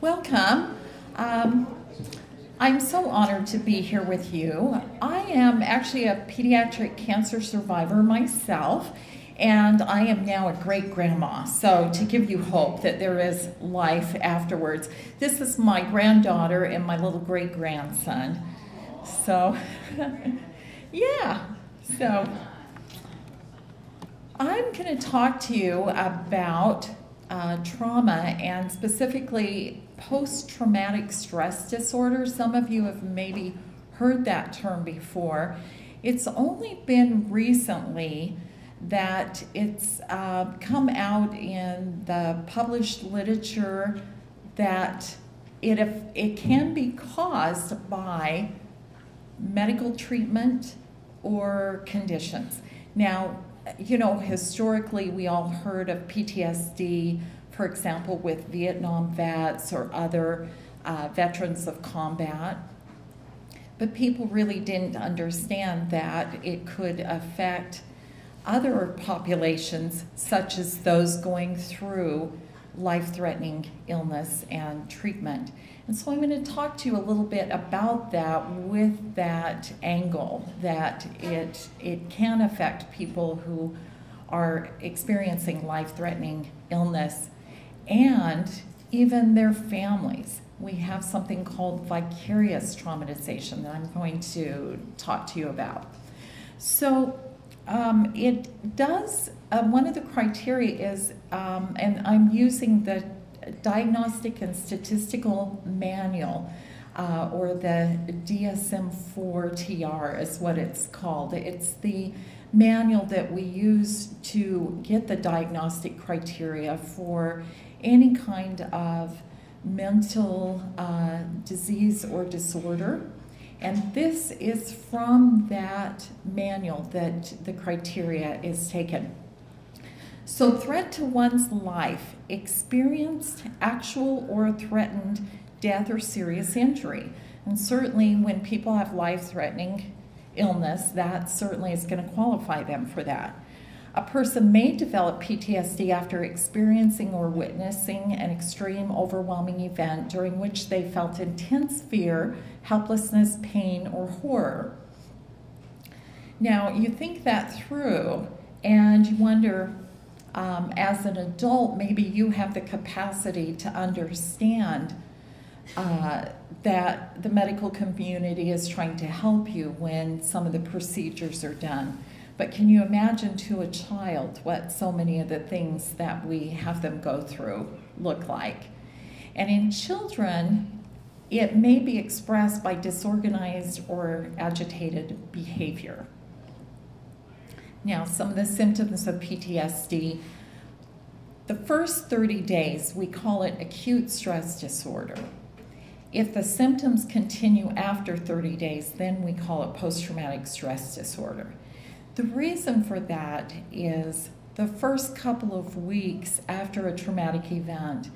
Welcome. I'm so honored to be here with you. I am actually a pediatric cancer survivor myself, and I am now a great-grandma. So to give you hope that there is life afterwards, this is my granddaughter and my little great-grandson. So, yeah. So I'm going to talk to you about trauma, and specifically post-traumatic stress disorder. Some of you have maybe heard that term before. It's only been recently that it's come out in the published literature that it can be caused by medical treatment or conditions. Now, you know, historically we all heard of PTSD, for example, with Vietnam vets or other veterans of combat. But people really didn't understand that it could affect other populations, such as those going through life-threatening illness and treatment. And so I'm going to talk to you a little bit about that with that angle, that it can affect people who are experiencing life-threatening illness and even their families. We have something called vicarious traumatization that I'm going to talk to you about. So it does, one of the criteria is, and I'm using the Diagnostic and Statistical Manual, or the DSM-4-TR is what it's called. It's the manual that we use to get the diagnostic criteria for any kind of mental disease or disorder. And this is from that manual that the criteria is taken. So, threat to one's life, experienced actual or threatened death or serious injury. And certainly when people have life-threatening illness, that certainly is going to qualify them for that. A person may develop PTSD after experiencing or witnessing an extreme, overwhelming event during which they felt intense fear, helplessness, pain, or horror. Now, you think that through, and you wonder, as an adult, maybe you have the capacity to understand that the medical community is trying to help you when some of the procedures are done. But can you imagine to a child what so many of the things that we have them go through look like? And in children, it may be expressed by disorganized or agitated behavior. Now, some of the symptoms of PTSD, the first 30 days, we call it acute stress disorder. If the symptoms continue after 30 days, then we call it post-traumatic stress disorder. The reason for that is the first couple of weeks after a traumatic event,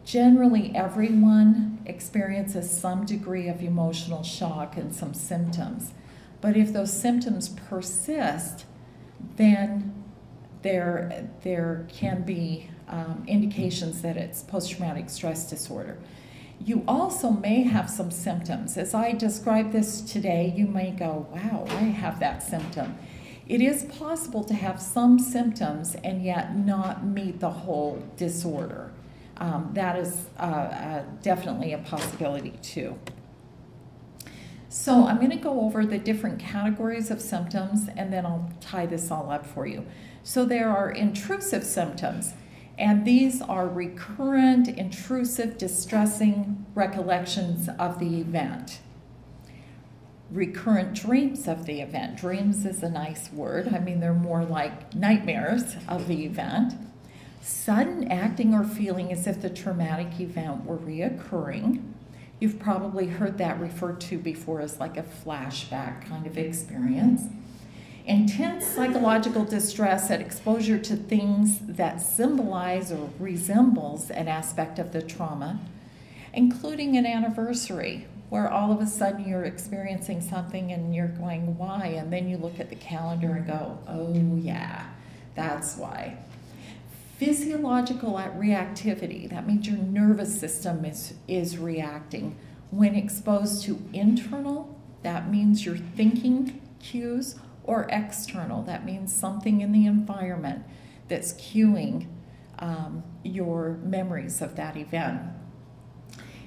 generally everyone experiences some degree of emotional shock and some symptoms. But if those symptoms persist, then there can be indications that it's post-traumatic stress disorder. You also may have some symptoms. As I describe this today, you may go, wow, I have that symptom. It is possible to have some symptoms and yet not meet the whole disorder. That is definitely a possibility too. So I'm going to go over the different categories of symptoms, and then I'll tie this all up for you. So there are intrusive symptoms. And these are recurrent, intrusive, distressing recollections of the event. Recurrent dreams of the event. Dreams is a nice word. I mean, they're more like nightmares of the event. Sudden acting or feeling as if the traumatic event were reoccurring. You've probably heard that referred to before as like a flashback kind of experience. Intense psychological distress at exposure to things that symbolize or resembles an aspect of the trauma, including an anniversary, where all of a sudden you're experiencing something and you're going, why? And then you look at the calendar and go, oh yeah, that's why. Physiological reactivity, that means your nervous system is reacting. When exposed to internal, that means your thinking cues, or external, that means something in the environment that's cueing your memories of that event.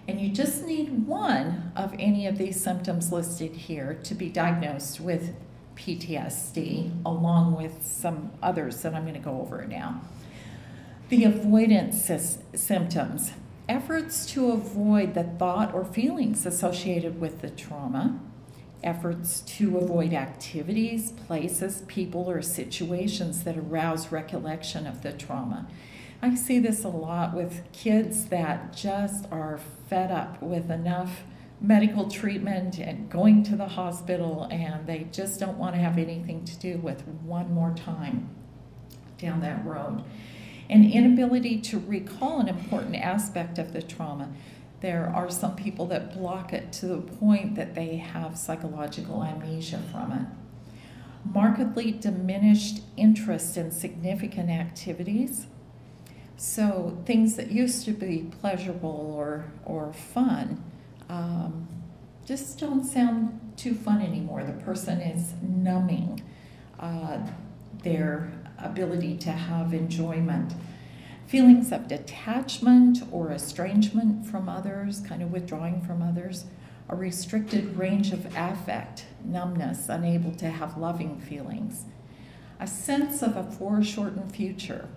And you just need one of any of these symptoms listed here to be diagnosed with PTSD, along with some others that I'm going to go over now. The avoidance symptoms, efforts to avoid the thought or feelings associated with the trauma, efforts to avoid activities, places, people, or situations that arouse recollection of the trauma. I see this a lot with kids that just are fed up with enough medical treatment and going to the hospital, and they just don't want to have anything to do with one more time down that road. An inability to recall an important aspect of the trauma. There are some people that block it to the point that they have psychological amnesia from it. Markedly diminished interest in significant activities. So things that used to be pleasurable or fun just don't sound too fun anymore. The person is numbing their ability to have enjoyment. Feelings of detachment or estrangement from others, kind of withdrawing from others. A restricted range of affect, numbness, unable to have loving feelings. A sense of a foreshortened future.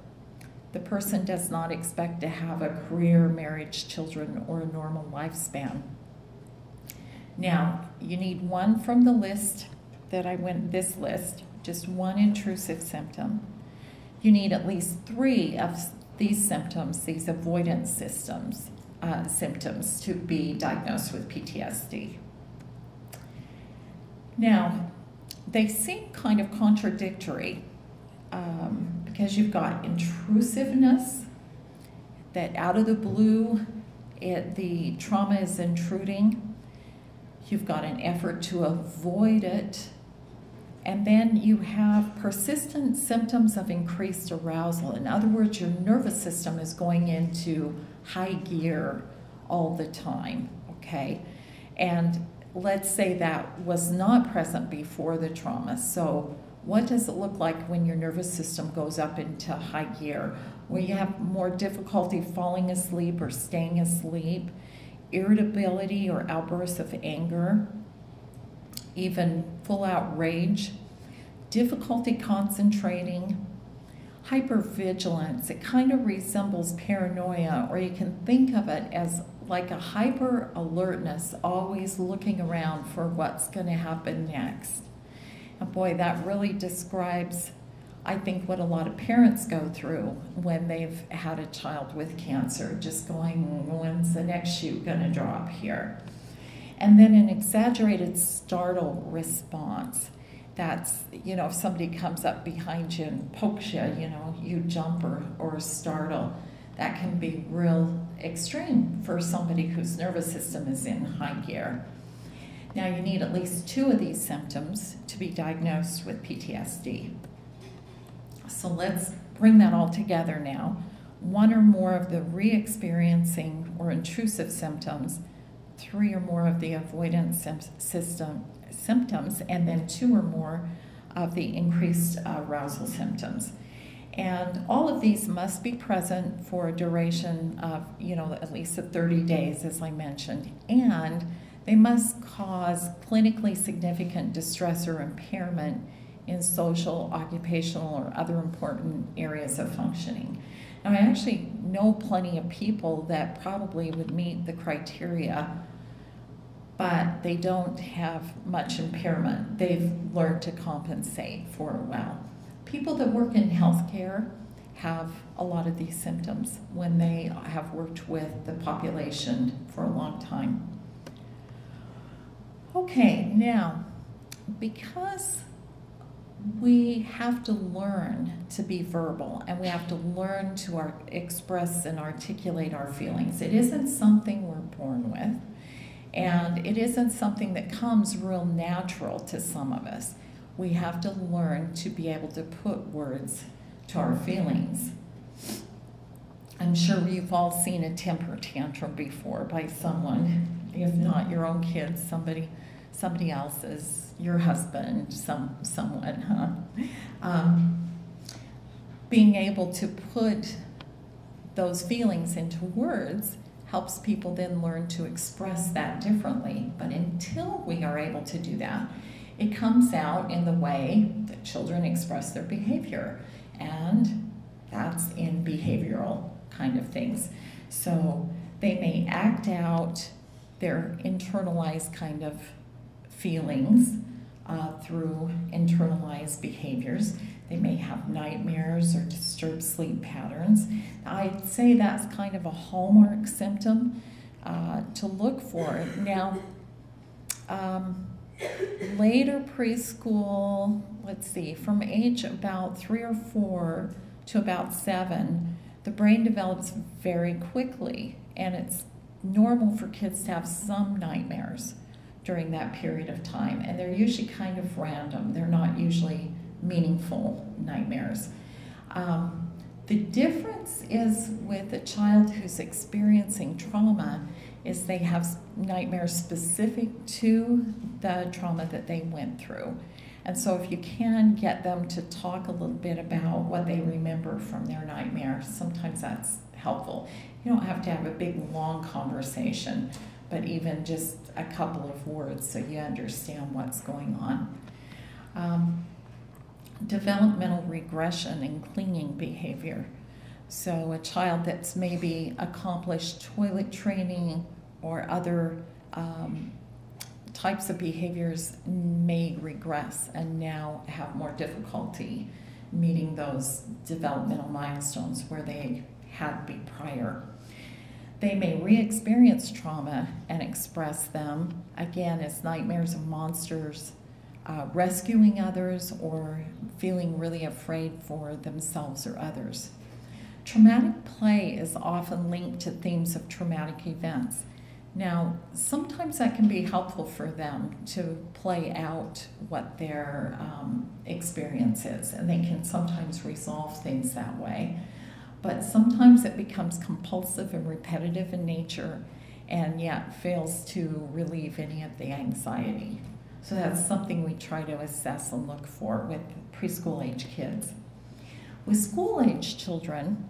The person does not expect to have a career, marriage, children, or a normal lifespan. Now, you need one from the list that I went, this list, just one intrusive symptom. You need at least 3 of these symptoms, these avoidance symptoms, to be diagnosed with PTSD. Now, they seem kind of contradictory because you've got intrusiveness, that out of the blue, the trauma is intruding. You've got an effort to avoid it. And then you have persistent symptoms of increased arousal. In other words, your nervous system is going into high gear all the time, okay? And let's say that was not present before the trauma. So what does it look like when your nervous system goes up into high gear? Well, you have more difficulty falling asleep or staying asleep, irritability or outbursts of anger, even full-out rage, difficulty concentrating, hypervigilance. It kind of resembles paranoia, or you can think of it as like a hyper-alertness, always looking around for what's going to happen next. And boy, that really describes, I think, what a lot of parents go through when they've had a child with cancer, just going, when's the next shoe going to drop here? And then an exaggerated startle response. That's, you know, if somebody comes up behind you and pokes you, you know, you jump or startle. That can be real extreme for somebody whose nervous system is in high gear. Now, you need at least 2 of these symptoms to be diagnosed with PTSD. So let's bring that all together now. 1 or more of the re-experiencing or intrusive symptoms, 3 or more of the avoidance symptoms, and then 2 or more of the increased arousal symptoms. And all of these must be present for a duration of, you know, at least 30 days, as I mentioned. And they must cause clinically significant distress or impairment in social, occupational, or other important areas of functioning. Now, I actually know plenty of people that probably would meet the criteria, but they don't have much impairment. They've learned to compensate for it well. People that work in healthcare have a lot of these symptoms when they have worked with the population for a long time. Okay, now, because we have to learn to be verbal and we have to learn to express and articulate our feelings. It isn't something we're born with, and it isn't something that comes real natural to some of us. We have to learn to be able to put words to our feelings. I'm sure you've all seen a temper tantrum before by someone, if not your own kids, somebody else's, your husband, someone, huh? Being able to put those feelings into words helps people then learn to express that differently. But until we are able to do that, it comes out in the way that children express their behavior, and that's in behavioral kind of things. So they may act out their internalized kind of feelings through internalized behaviors. They may have nightmares or disturbed sleep patterns. I'd say that's kind of a hallmark symptom to look for. Now, later preschool, let's see, from age about 3 or 4 to about 7, the brain develops very quickly, and it's normal for kids to have some nightmares during that period of time, and they're usually kind of random. They're not usually meaningful nightmares. The difference is with a child who's experiencing trauma is they have nightmares specific to the trauma that they went through. And so if you can get them to talk a little bit about what they remember from their nightmare, sometimes that's helpful. You don't have to have a big, long conversation, but even just a couple of words so you understand what's going on. Developmental regression and clinging behavior. So a child that's maybe accomplished toilet training or other types of behaviors may regress and now have more difficulty meeting those developmental milestones where they had to be prior. They may re-experience trauma and express them, again, as nightmares of monsters, rescuing others, or feeling really afraid for themselves or others. Traumatic play is often linked to themes of traumatic events. Now, sometimes that can be helpful for them to play out what their experience is, and they can sometimes resolve things that way. But sometimes it becomes compulsive and repetitive in nature, and yet fails to relieve any of the anxiety. So that's something we try to assess and look for with preschool age kids. With school age children,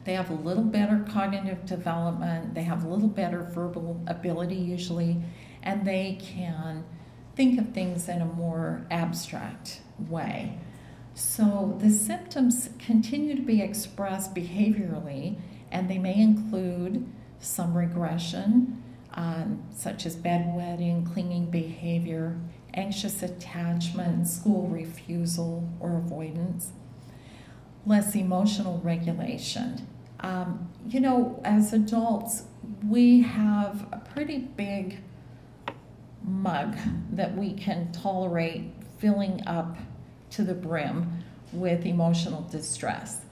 they have a little better cognitive development, they have a little better verbal ability usually, and they can think of things in a more abstract way. So the symptoms continue to be expressed behaviorally, and they may include some regression, such as bedwetting, clinging behavior, anxious attachment, school refusal or avoidance, less emotional regulation. You know, as adults, we have a pretty big mug that we can tolerate filling up to the brim with emotional distress.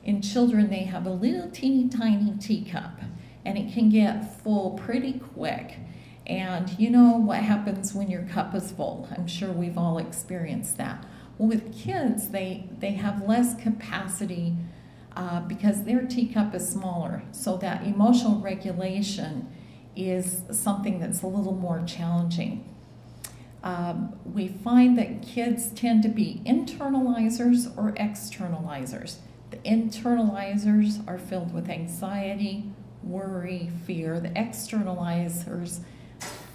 In children, they have a little teeny tiny teacup, and it can get full pretty quick. And you know what happens when your cup is full? I'm sure we've all experienced that. Well, with kids, they have less capacity because their teacup is smaller. So that emotional regulation is something that's a little more challenging. We find that kids tend to be internalizers or externalizers. The internalizers are filled with anxiety, worry, fear. The externalizers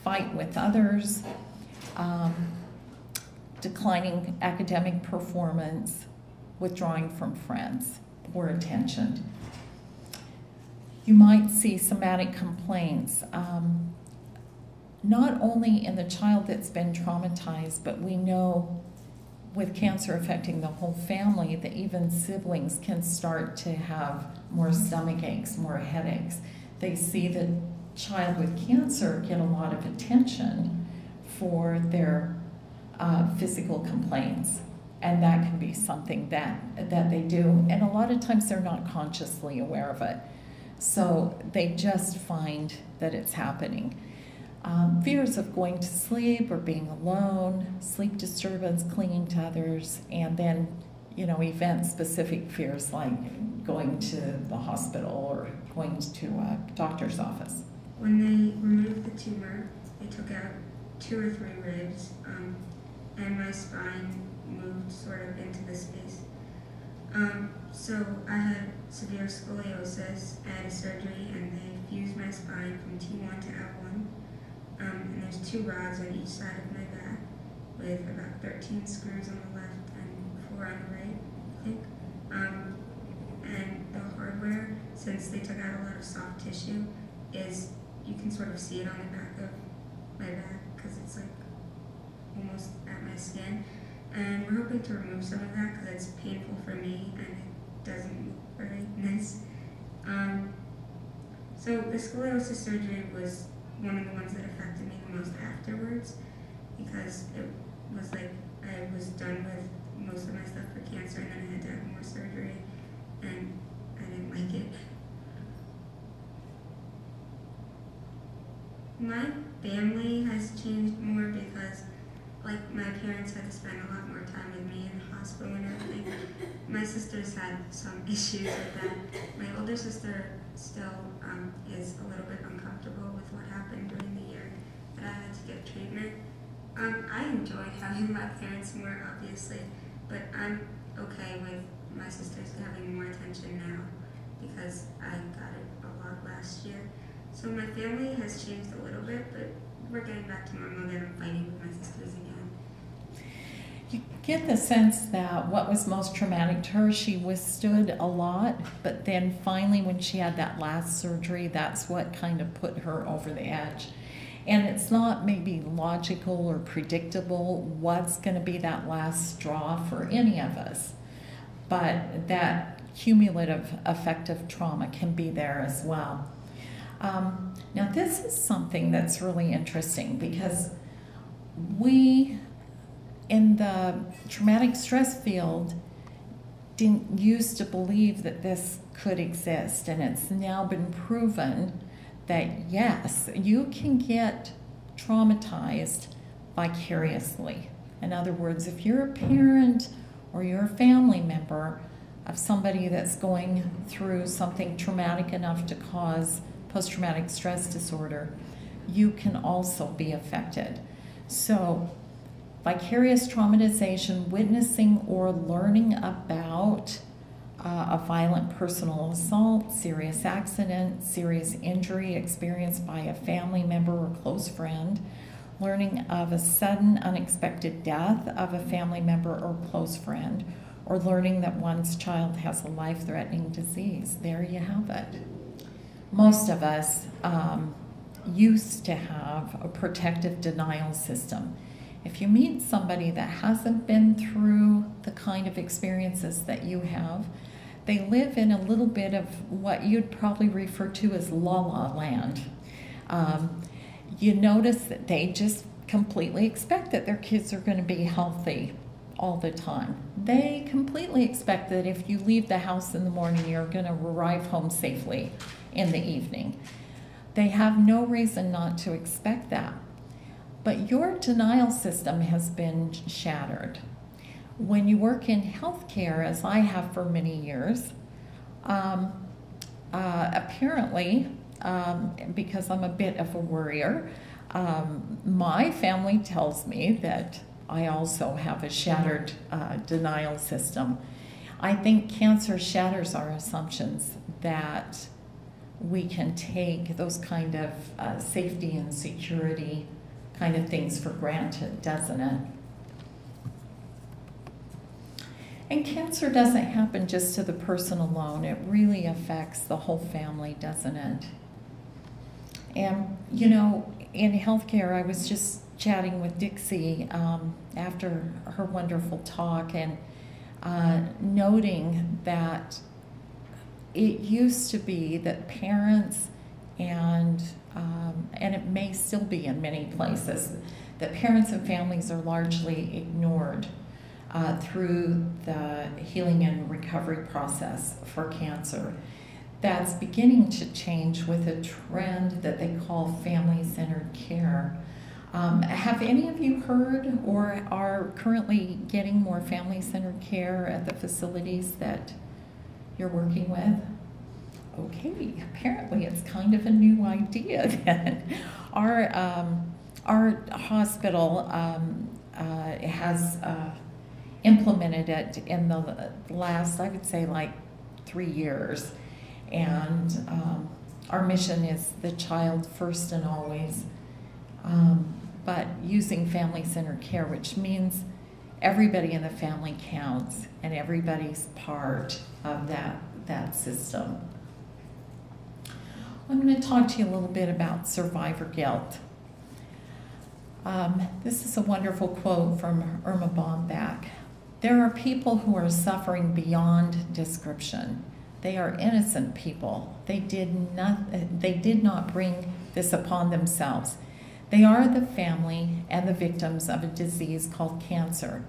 fight with others, declining academic performance, withdrawing from friends, poor attention. You might see somatic complaints, not only in the child that's been traumatized, but we know with cancer affecting the whole family that even siblings can start to have more stomach aches, more headaches. They see the child with cancer get a lot of attention for their physical complaints, and that can be something that they do, and a lot of times they're not consciously aware of it. So they just find that it's happening. Fears of going to sleep or being alone, sleep disturbance, clinging to others, and then event-specific fears like going to the hospital or going to a doctor's office? When they removed the tumor, they took out 2 or 3 ribs, and my spine moved sort of into the space. So I had severe scoliosis. I had a surgery, and they fused my spine from T1 to L1. And there's 2 rods on each side of my back, with about 13 screws on the left and 4 on the right, I think. And the hardware, since they took out a lot of soft tissue, is you can sort of see it on the back of my back because it's like almost at my skin. And we're hoping to remove some of that because it's painful for me and it doesn't look very nice. So the scoliosis surgery was one of the ones that affected me the most afterwards, because it was like I was done with most of my stuff for cancer, and then I had to have more surgery, and I didn't like it. My family has changed more because, like, my parents had to spend a lot more time with me in the hospital and everything. My sisters had some issues with that. My older sister still is a little bit uncomfortable with what happened during the year that I had to get treatment. I enjoyed having my parents more, obviously, but I'm okay with my sisters having more attention now because I got it a lot last year. So my family has changed a little bit, but we're getting back to normal. That I'm fighting with my sisters again. You get the sense that what was most traumatic to her, she withstood a lot, but then finally when she had that last surgery, that's what kind of put her over the edge. And it's not maybe logical or predictable what's going to be that last straw for any of us, but that cumulative effect of trauma can be there as well. Now this is something that's really interesting because we, in the traumatic stress field, didn't used to believe that this could exist, and it's now been proven that yes, you can get traumatized vicariously. In other words, if you're a parent or you're a family member of somebody that's going through something traumatic enough to cause post-traumatic stress disorder, you can also be affected. So vicarious traumatization, witnessing or learning about a violent personal assault, serious accident, serious injury experienced by a family member or close friend, learning of a sudden unexpected death of a family member or close friend, or learning that one's child has a life-threatening disease. There you have it. Most of us used to have a protective denial system. If you meet somebody that hasn't been through the kind of experiences that you have, they live in a little bit of what you'd probably refer to as la-la land. You notice that they just completely expect that their kids are going to be healthy all the time. They completely expect that if you leave the house in the morning, you're going to arrive home safely in the evening. They have no reason not to expect that. But your denial system has been shattered. When you work in healthcare, as I have for many years, apparently, because I'm a bit of a worrier, my family tells me that I also have a shattered denial system. I think cancer shatters our assumptions that we can take those kind of safety and security kind of things for granted, doesn't it? And cancer doesn't happen just to the person alone. It really affects the whole family, doesn't it? And, you know, in healthcare, I was just chatting with Dixie after her wonderful talk and noting that it used to be that parents and it may still be in many places, that parents and families are largely ignored through the healing and recovery process for cancer. That's beginning to change with a trend that they call family-centered care. Have any of you heard or are currently getting more family-centered care at the facilities that you're working with? Okay, apparently it's kind of a new idea then. Our hospital has implemented it in the last, I would say, like 3 years. And our mission is the child first and always, but using family-centered care, which means everybody in the family counts and everybody's part of that system. I'm going to talk to you a little bit about survivor guilt. This is a wonderful quote from Irma Bombach. There are people who are suffering beyond description. They are innocent people. They did not bring this upon themselves. They are the family and the victims of a disease called cancer.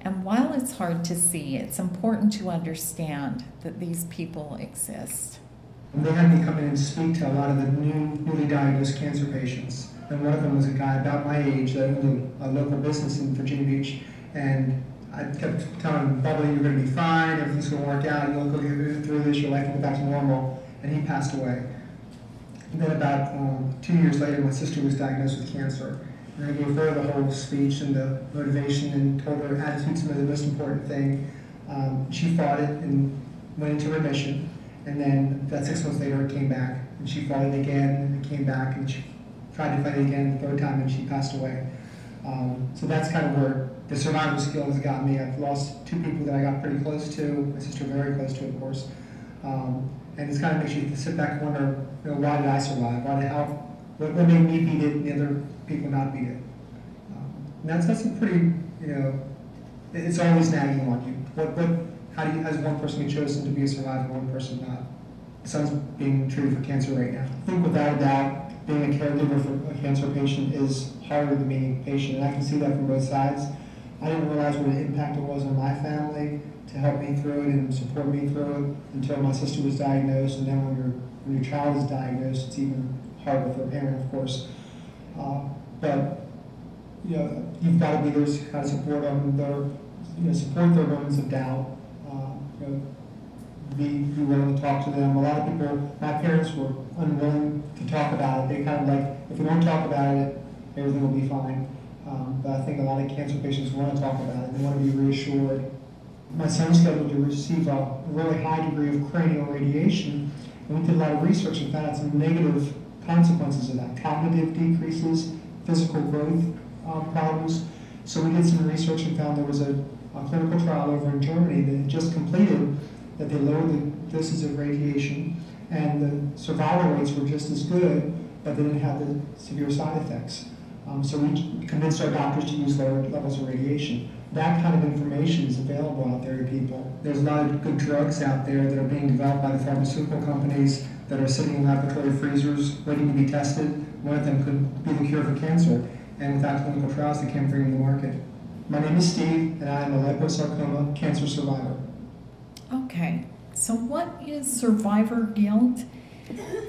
And while it's hard to see, it's important to understand that these people exist. They had me come in and speak to a lot of the newly diagnosed cancer patients. And one of them was a guy about my age that owned a local business in Virginia Beach. And I kept telling him, Bubbly, you're going to be fine, everything's going to work out, you'll go through this, your life will go back to normal. And he passed away. And then about 2 years later, my sister was diagnosed with cancer. And I gave her the whole speech and the motivation and told her attitude's the most important thing. She fought it and went into remission. And then about 6 months later, it came back. And she fought it again, and it came back, and she tried to fight it again the third time, and she passed away. So that's kind of where the survival skills got me. I've lost 2 people that I got pretty close to, my sister very close to, of course. And it kind of makes you sit back and wonder, why did I survive? What made me beat it and the other people not beat it? And that's a pretty, it's always nagging on you. Has one person been chosen to be a survivor, one person not? My son's being treated for cancer right now. I think without a doubt, being a caregiver for a cancer patient is harder than being a patient, and I can see that from both sides. I didn't realize what an impact it was on my family to help me through it and support me through it until my sister was diagnosed, and then when your child is diagnosed, it's even harder for a parent, of course. But you've got to be there to kind of support them, support their moments of doubt. Be willing to talk to them. A lot of people, my parents were unwilling to talk about it. They kind of like, if we don't talk about it, everything will be fine. But I think a lot of cancer patients want to talk about it. They want to be reassured. My son's scheduled to receive a really high degree of cranial radiation, and we did a lot of research and found out some negative consequences of that. Cognitive decreases, physical growth problems. So we did some research and found there was a clinical trial over in Germany that had just completed that they lowered the doses of radiation, and the survival rates were just as good, but they didn't have the severe side effects. So we convinced our doctors to use lower levels of radiation. That kind of information is available out there to people. There's a lot of good drugs out there that are being developed by the pharmaceutical companies that are sitting in laboratory freezers waiting to be tested. One of them could be the cure for cancer, and without clinical trials, they can't bring them to the market. My name is Steve, and I am a liposarcoma cancer survivor. Okay, so what is survivor guilt?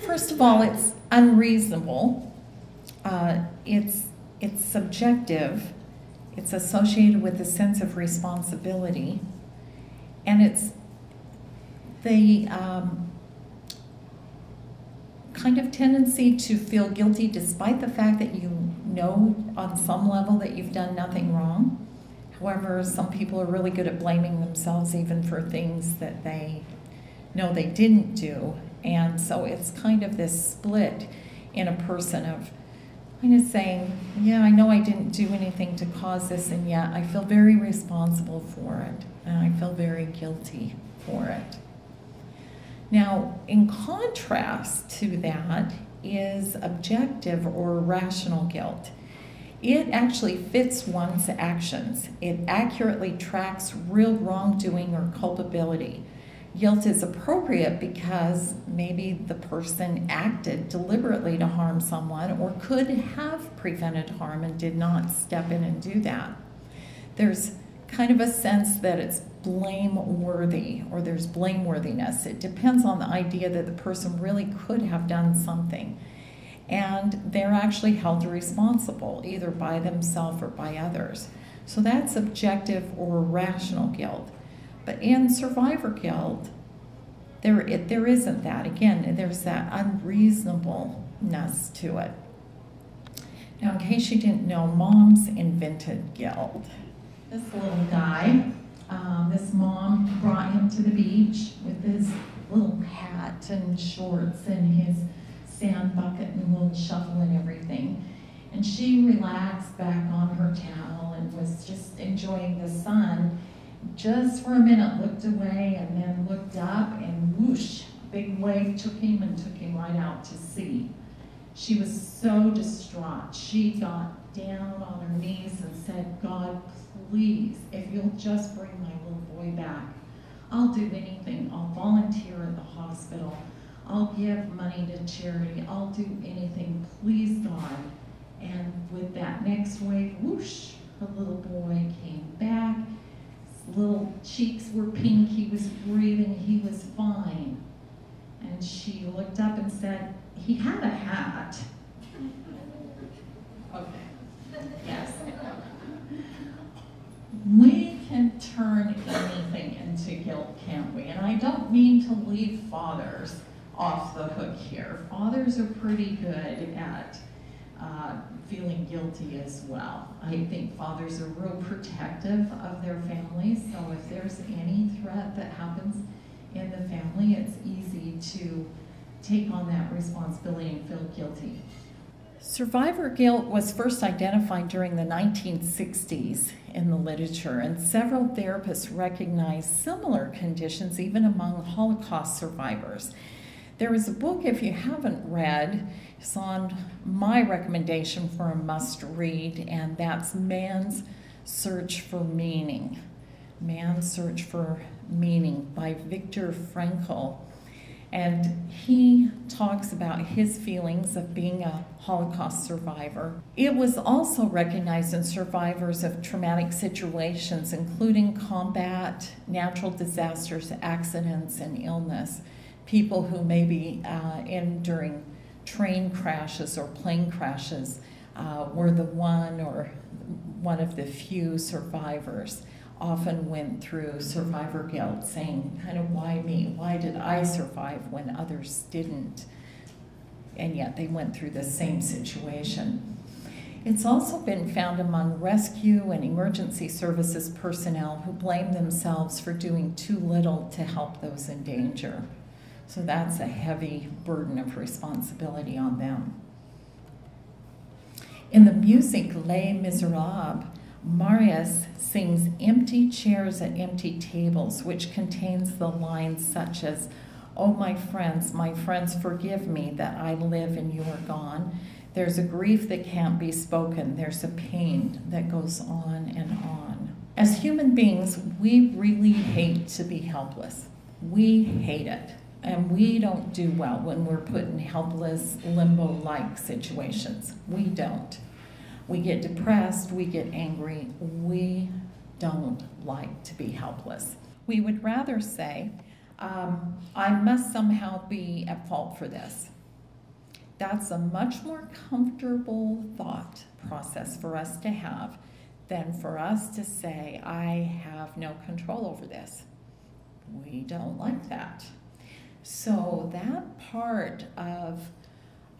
First of all, it's unreasonable. It's subjective. It's associated with a sense of responsibility, and it's the kind of tendency to feel guilty despite the fact that you know on some level that you've done nothing wrong. However, some people are really good at blaming themselves even for things that they know they didn't do. And so it's kind of this split in a person of kind of saying, yeah, I know I didn't do anything to cause this, and yet I feel very responsible for it, and I feel very guilty for it. Now, in contrast to that is objective or rational guilt. It actually fits one's actions. It accurately tracks real wrongdoing or culpability. Guilt is appropriate because maybe the person acted deliberately to harm someone or could have prevented harm and did not step in and do that. There's kind of a sense that it's blameworthy or there's blameworthiness. It depends on the idea that the person really could have done something. and they're actually held responsible either by themselves or by others. So that's objective or rational guilt. But in survivor guilt, there isn't that. Again, there's that unreasonableness to it. Now, in case you didn't know, moms invented guilt. This little guy, this mom brought him to the beach with his little hat and shorts and his sand bucket and little shovel and everything. And she relaxed back on her towel and was just enjoying the sun. Just for a minute looked away and then looked up, and whoosh, a big wave took him and took him right out to sea. She was so distraught. She got down on her knees and said, God, please, if you'll just bring my little boy back, I'll do anything. I'll volunteer at the hospital. I'll give money to charity. I'll do anything. Please, God. And with that next wave, whoosh, the little boy came back. His little cheeks were pink. He was breathing. He was fine. And she looked up and said, he had a hat. Okay. Yes. We can turn anything into guilt, can't we? And I don't mean to leave fathers off the hook here. Fathers are pretty good at feeling guilty as well. I think fathers are real protective of their families, so if there's any threat that happens in the family, it's easy to take on that responsibility and feel guilty. Survivor guilt was first identified during the 1960s in the literature, and several therapists recognized similar conditions even among Holocaust survivors. There is a book, if you haven't read, it's on my recommendation for a must-read, and that's Man's Search for Meaning. Man's Search for Meaning by Viktor Frankl. And he talks about his feelings of being a Holocaust survivor. It was also recognized in survivors of traumatic situations, including combat, natural disasters, accidents, and illness. People who may be during train crashes or plane crashes were the one or one of the few survivors. Often went through survivor guilt, saying, kind of, why me? Why did I survive when others didn't? And yet they went through the same situation. It's also been found among rescue and emergency services personnel who blame themselves for doing too little to help those in danger. So that's a heavy burden of responsibility on them. In the music Les Miserables, Marius sings "Empty chairs at empty tables," which contains the lines such as, "Oh, my friends, forgive me that I live and you are gone. There's a grief that can't be spoken. There's a pain that goes on and on." As human beings, we really hate to be helpless. We hate it. And we don't do well when we're put in helpless, limbo-like situations. We don't. We get depressed, we get angry, we don't like to be helpless. We would rather say, I must somehow be at fault for this. That's a much more comfortable thought process for us to have than for us to say, I have no control over this. We don't like that. So that part of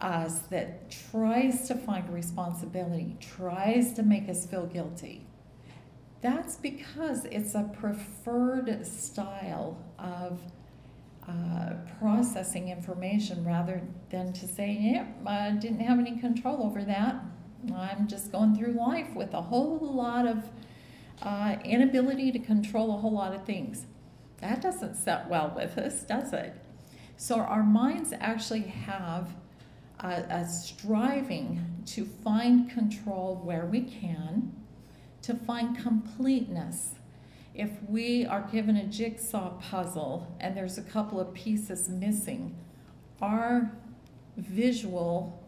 us that tries to find responsibility, tries to make us feel guilty, that's because it's a preferred style of processing information rather than to say, yeah, I didn't have any control over that. I'm just going through life with a whole lot of inability to control a whole lot of things. That doesn't set well with us, does it? So our minds actually have a striving to find control where we can, to find completeness. If we are given a jigsaw puzzle and there's a couple of pieces missing, our visual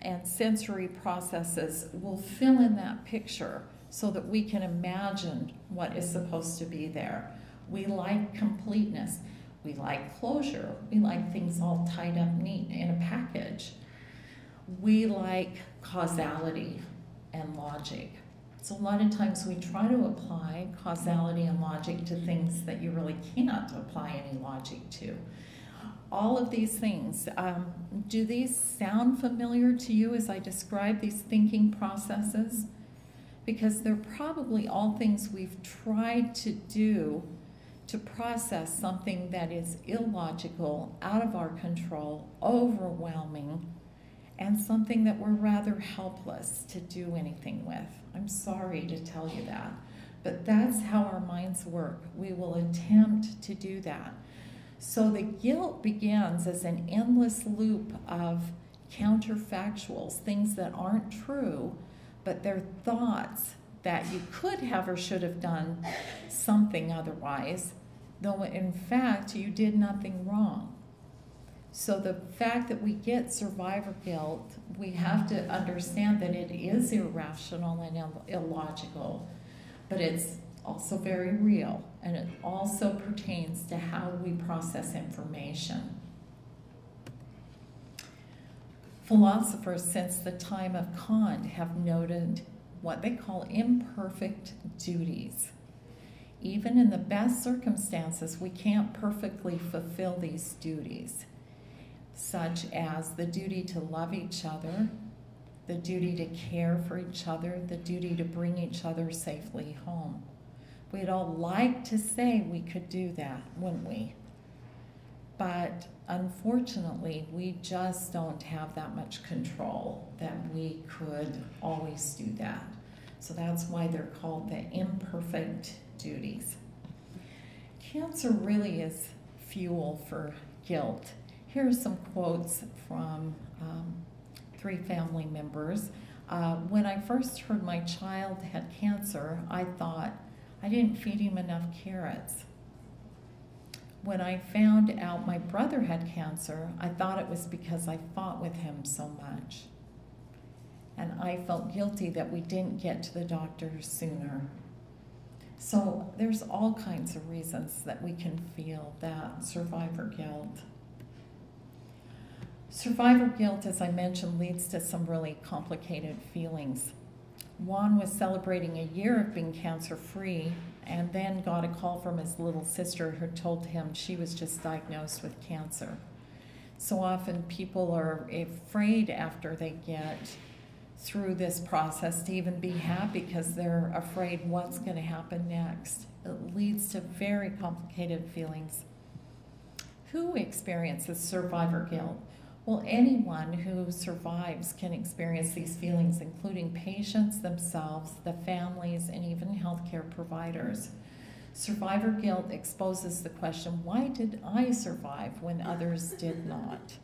and sensory processes will fill in that picture so that we can imagine what is supposed to be there. We like completeness. We like closure. We like things all tied up neat in a package. we like causality and logic. So a lot of times we try to apply causality and logic to things that you really can't apply any logic to. All of these things, do these sound familiar to you as I describe these thinking processes? Because they're probably all things we've tried to do to process something that is illogical, out of our control, overwhelming, and something that we're rather helpless to do anything with. I'm sorry to tell you that, but that's how our minds work. We will attempt to do that. So the guilt begins as an endless loop of counterfactuals, things that aren't true, but they're thoughts that you could have or should have done something otherwise, though in fact you did nothing wrong. So the fact that we get survivor guilt, we have to understand that it is irrational and illogical, but it's also very real, and it also pertains to how we process information. Philosophers since the time of Kant have noted what they call imperfect duties. Even in the best circumstances, we can't perfectly fulfill these duties, such as the duty to love each other, the duty to care for each other, the duty to bring each other safely home. We'd all like to say we could do that, wouldn't we? But unfortunately, we just don't have that much control that we could always do that. So that's why they're called the imperfect duties. Cancer really is fuel for guilt. Here are some quotes from 3 family members. When I first heard my child had cancer, I thought, I didn't feed him enough carrots. When I found out my brother had cancer, I thought it was because I fought with him so much. And I felt guilty that we didn't get to the doctor sooner. So there's all kinds of reasons that we can feel that survivor guilt. Survivor guilt, as I mentioned, leads to some really complicated feelings. Juan was celebrating a year of being cancer-free and then got a call from his little sister who told him she was just diagnosed with cancer. So often people are afraid after they get through this process to even be happy because they're afraid what's going to happen next. It leads to very complicated feelings. Who experiences survivor guilt? Well, anyone who survives can experience these feelings, including patients themselves, the families, and even healthcare providers. Survivor guilt exposes the question, why did I survive when others did not?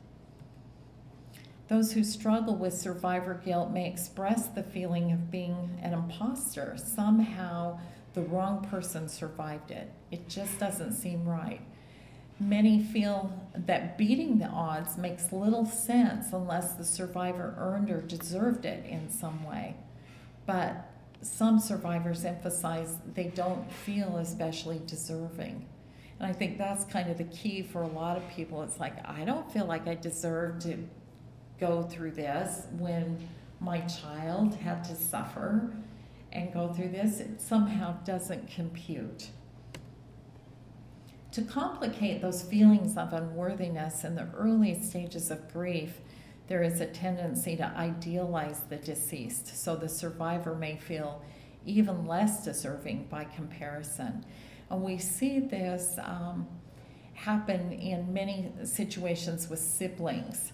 Those who struggle with survivor guilt may express the feeling of being an imposter. Somehow the wrong person survived it. It just doesn't seem right. Many feel that beating the odds makes little sense unless the survivor earned or deserved it in some way. But some survivors emphasize they don't feel especially deserving. And I think that's kind of the key for a lot of people. It's like, I don't feel like I deserve to go through this when my child had to suffer and go through this. It somehow doesn't compute. To complicate those feelings of unworthiness in the early stages of grief, there is a tendency to idealize the deceased, so the survivor may feel even less deserving by comparison. And we see this happen in many situations with siblings,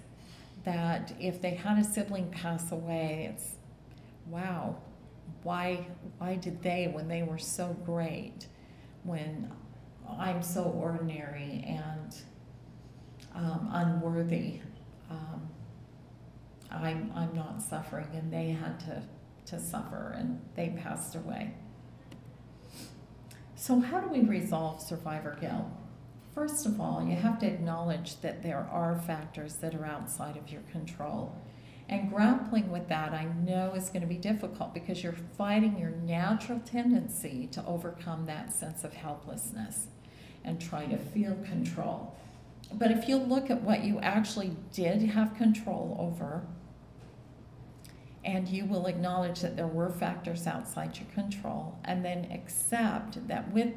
that if they had a sibling pass away, it's, wow, why did they when they were so great, when I'm so ordinary and unworthy. I'm not suffering, and they had to suffer, and they passed away. So how do we resolve survivor guilt? First of all, you have to acknowledge that there are factors that are outside of your control. And grappling with that, I know, is going to be difficult because you're fighting your natural tendency to overcome that sense of helplessness and try to feel control. But if you look at what you actually did have control over, And you will acknowledge that there were factors outside your control, and then accept that with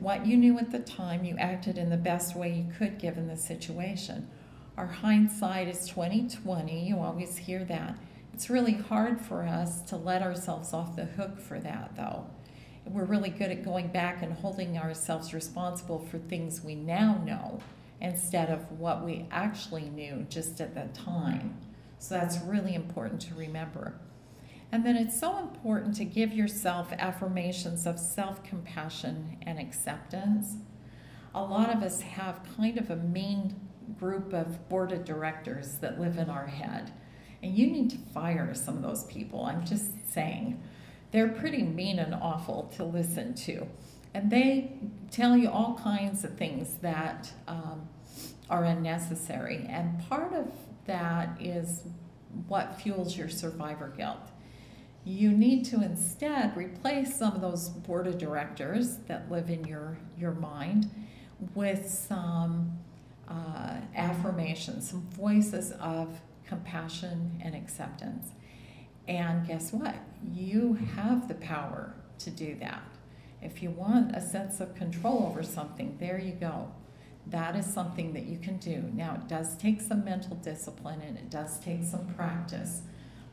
what you knew at the time, you acted in the best way you could given the situation. Our hindsight is 20/20. You always hear that. It's really hard for us to let ourselves off the hook for that, though. We're really good at going back and holding ourselves responsible for things we now know instead of what we actually knew just at that time. So that's really important to remember. And then it's so important to give yourself affirmations of self-compassion and acceptance. A lot of us have kind of a mean group of board of directors that live in our head. And you need to fire some of those people. I'm just saying. They're pretty mean and awful to listen to. And they tell you all kinds of things that are unnecessary. And part of that is what fuels your survivor guilt. You need to instead replace some of those board of directors that live in your mind with some affirmations, some voices of compassion and acceptance. And guess what? You have the power to do that. If you want a sense of control over something, there you go. That is something that you can do. Now, it does take some mental discipline and it does take some practice,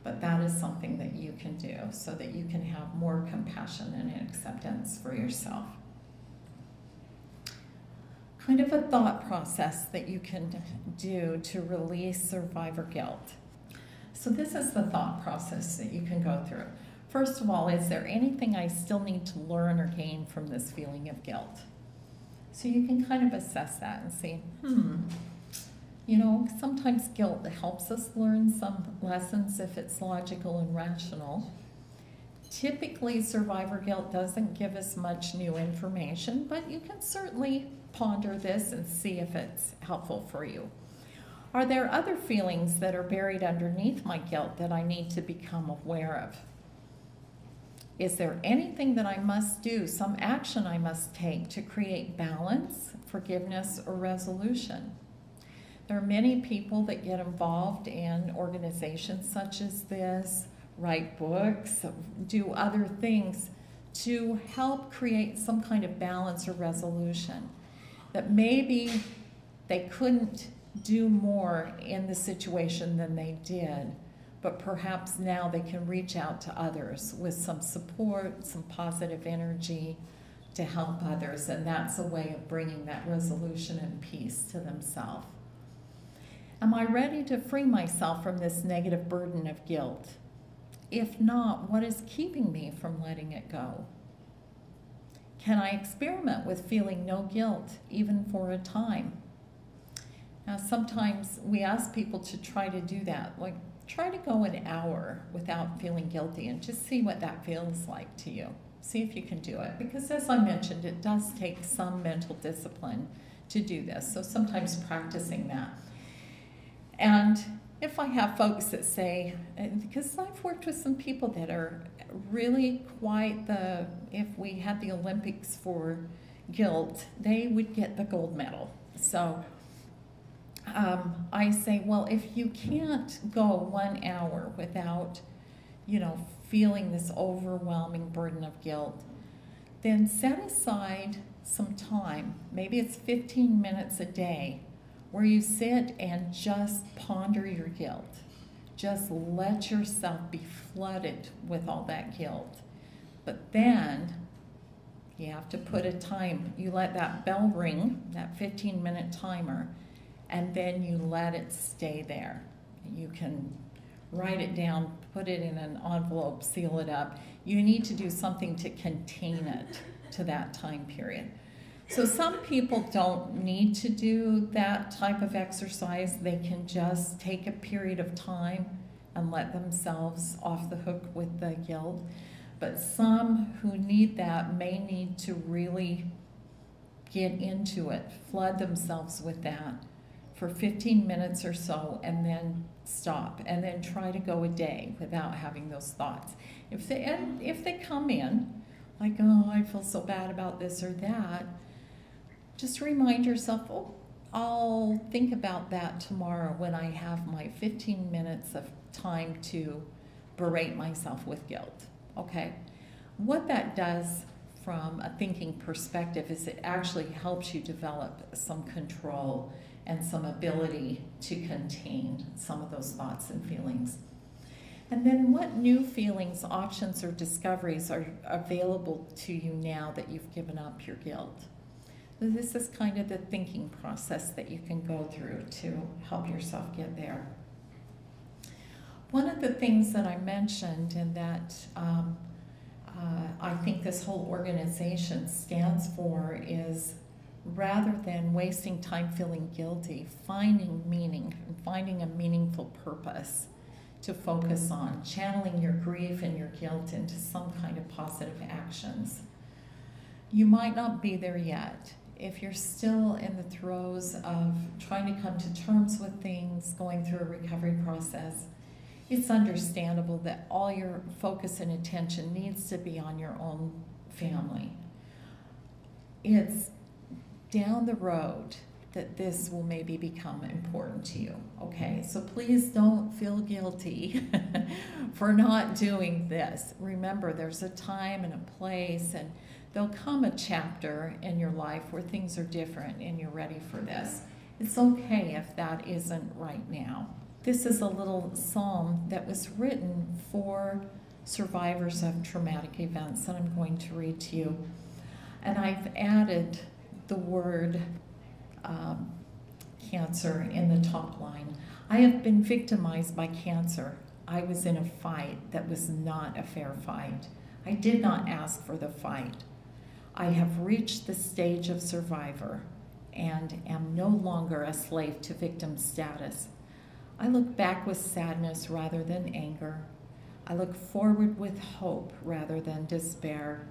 but that is something that you can do so that you can have more compassion and acceptance for yourself. Kind of a thought process that you can do to release survivor guilt. So this is the thought process that you can go through. First of all, is there anything I still need to learn or gain from this feeling of guilt? So you can kind of assess that and see, you know, sometimes guilt helps us learn some lessons if it's logical and rational. Typically, survivor guilt doesn't give us much new information, but you can certainly ponder this and see if it's helpful for you. Are there other feelings that are buried underneath my guilt that I need to become aware of? Is there anything that I must do, some action I must take to create balance, forgiveness, or resolution? There are many people that get involved in organizations such as this, write books, do other things to help create some kind of balance or resolution. That maybe they couldn't do more in the situation than they did, but perhaps now they can reach out to others with some support, some positive energy to help others, and that's a way of bringing that resolution and peace to themselves. Am I ready to free myself from this negative burden of guilt? If not, what is keeping me from letting it go? Can I experiment with feeling no guilt, even for a time? Now, sometimes we ask people to try to do that, like try to go an hour without feeling guilty and just see what that feels like to you. See if you can do it. Because as I mentioned, it does take some mental discipline to do this. So sometimes practicing that. And if I have folks that say, because I've worked with some people that are really quite if we had the Olympics for guilt, they would get the gold medal. So I say, well, if you can't go 1 hour without, feeling this overwhelming burden of guilt, then set aside some time. Maybe it's 15 minutes a day where you sit and just ponder your guilt. Just let yourself be flooded with all that guilt. But then you have to put a time. You let that bell ring, that 15-minute timer, and then you let it stay there. You can write it down, put it in an envelope, seal it up. You need to do something to contain it to that time period. So some people don't need to do that type of exercise. They can just take a period of time and let themselves off the hook with the guilt. But some who need that may need to really get into it, flood themselves with that for 15 minutes or so, and then stop, and then try to go a day without having those thoughts. If they come in, like, oh, I feel so bad about this or that, just remind yourself, oh, I'll think about that tomorrow when I have my 15 minutes of time to berate myself with guilt, okay? What that does from a thinking perspective is it actually helps you develop some control and some ability to contain some of those thoughts and feelings. And then what new feelings, options, or discoveries are available to you now that you've given up your guilt? So this is kind of the thinking process that you can go through to help yourself get there. One of the things that I mentioned and that I think this whole organization stands for is, rather than wasting time feeling guilty, finding meaning and finding a meaningful purpose to focus on, channeling your grief and your guilt into some kind of positive actions. You might not be there yet. If you're still in the throes of trying to come to terms with things, going through a recovery process, it's understandable that all your focus and attention needs to be on your own family. It's down the road that this will maybe become important to you, okay? So please don't feel guilty for not doing this. Remember, there's a time and a place, and there'll come a chapter in your life where things are different and you're ready for this. It's okay if that isn't right now. This is a little psalm that was written for survivors of traumatic events that I'm going to read to you. And I've added the word cancer in the top line. I have been victimized by cancer. I was in a fight that was not a fair fight. I did not ask for the fight. I have reached the stage of survivor and am no longer a slave to victim status. I look back with sadness rather than anger. I look forward with hope rather than despair.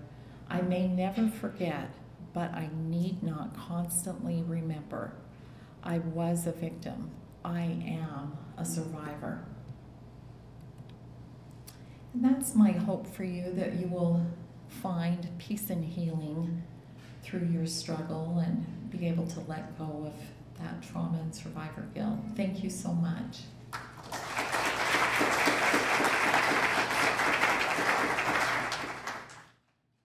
I may never forget, but I need not constantly remember. I was a victim. I am a survivor. And that's my hope for you, that you will find peace and healing through your struggle and be able to let go of that trauma and survivor guilt. Thank you so much.